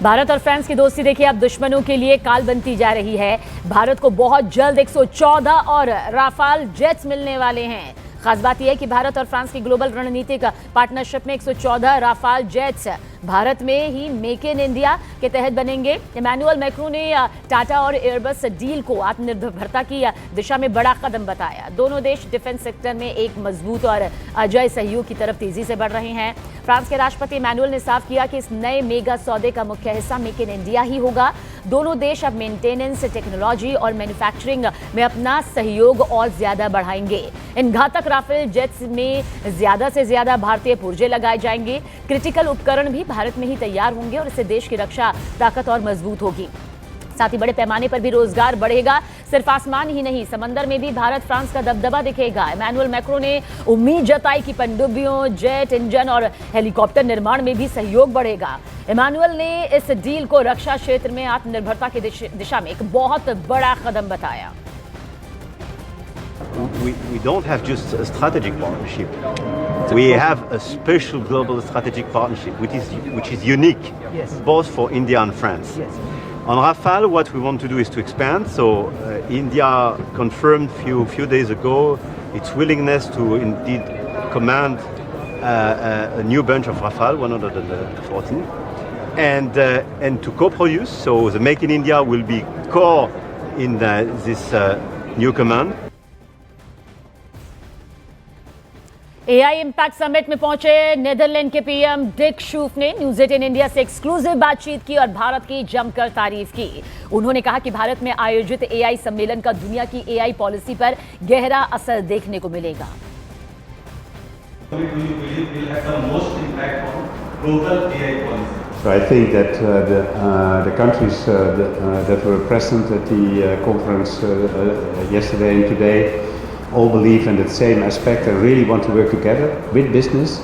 भारत और फ्रांस की दोस्ती देखिए अब दुश्मनों के लिए काल बनती जा रही है। भारत को बहुत जल्द 114 और राफाल जेट्स मिलने वाले हैं। खास बात यह है कि भारत और फ्रांस की ग्लोबल रणनीतिक पार्टनरशिप में 114 राफाल जेट्स भारत में ही मेक इन इंडिया के तहत बनेंगे। इमैनुअल मैक्रों ने टाटा और एयरबस डील को आत्मनिर्भरता की दिशा में बड़ा कदम बताया। दोनों देश डिफेंस सेक्टर में एक मजबूत और अजेय सहयोग की तरफ तेजी से बढ़ रहे हैं। फ्रांस के राष्ट्रपति इमैनुअल ने साफ किया कि इस नए मेगा सौदे का मुख्य हिस्सा मेक इन इंडिया ही होगा। दोनों देश अब मेंटेनेंस, टेक्नोलॉजी और मैन्युफैक्चरिंग में अपना सहयोग और ज्यादा बढ़ाएंगे। इन घातक राफेल जेट्स में ज्यादा से ज्यादा भारतीय पुर्जे लगाए जाएंगे। क्रिटिकल उपकरण भी भारत में ही तैयार होंगे और इससे देश की रक्षा ताकत और मजबूत होगी। साथ ही बड़े पैमाने पर भी रोजगार बढ़ेगा। सिर्फ आसमान ही नहीं, समंदर में भी भारत फ्रांस का दबदबा दिखेगा। इमैनुअल मैक्रों ने उम्मीद जताई कि पनडुब्बियों, जेट इंजन और हेलीकॉप्टर निर्माण में भी सहयोग बढ़ेगा। इमैनुअल ने इस डील को रक्षा क्षेत्र में आत्मनिर्भरता की दिशा में एक बहुत बड़ा कदम बताया। We don't have just a strategic partnership. We have a special global strategic partnership, which is unique, both for India and France. On Rafale, what we want to do is to expand. So India confirmed few days ago its willingness to indeed command a new bunch of Rafale, 114, and to co-produce. So the Make in India will be core in this new command. AI impact summit में पहुंचे Netherlands के PM Dick Schoof ने news 18 India से exclusive बातचीत की और भारत की जमकर तारीफ की। उन्होंने कहा कि भारत में आयोजित एआई सम्मेलन का दुनिया की एआई पॉलिसी पर गहरा असर देखने को मिलेगा। So I think that the countries that were present at the conference yesterday and today all believe in the same aspect and really want to work together with business,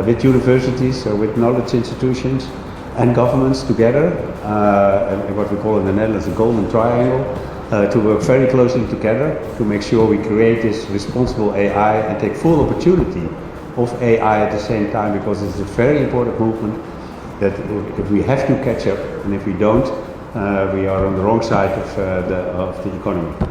with universities, with knowledge institutions and governments together, what we call in the Netherlands a golden triangle, to work very closely together to make sure we create this responsible AI and take full opportunity of AI at the same time, because it's a very important movement that if we have to catch up, and if we don't, we are on the wrong side of the economy.